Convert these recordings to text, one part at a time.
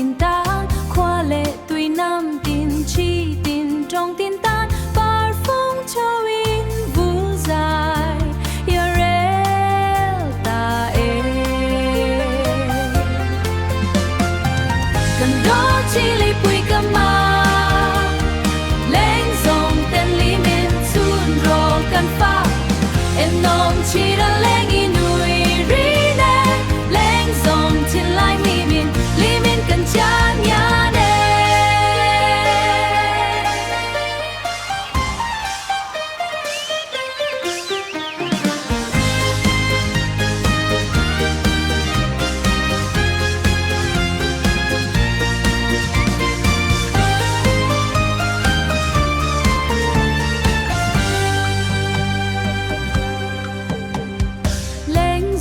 tin tan khoa lệ tuy năm tin chi tin trong tin tan bar phong cho in vu dài yarel ta e cần đó chỉ li pui kama lên dòng tên li min sun ro kan fa em nom chỉ đã lên in núi ri nè lên dòng tin lai mi min li min cần cha nhà nè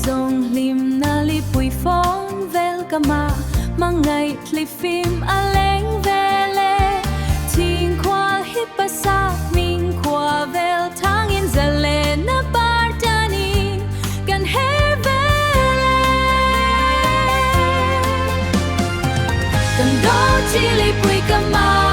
dòng lim na li pui phong vel kama mang ngày li phim a leng vele tin qua hip sa min qua vel thang in zale na partani kan he vele kan do chi li pui kama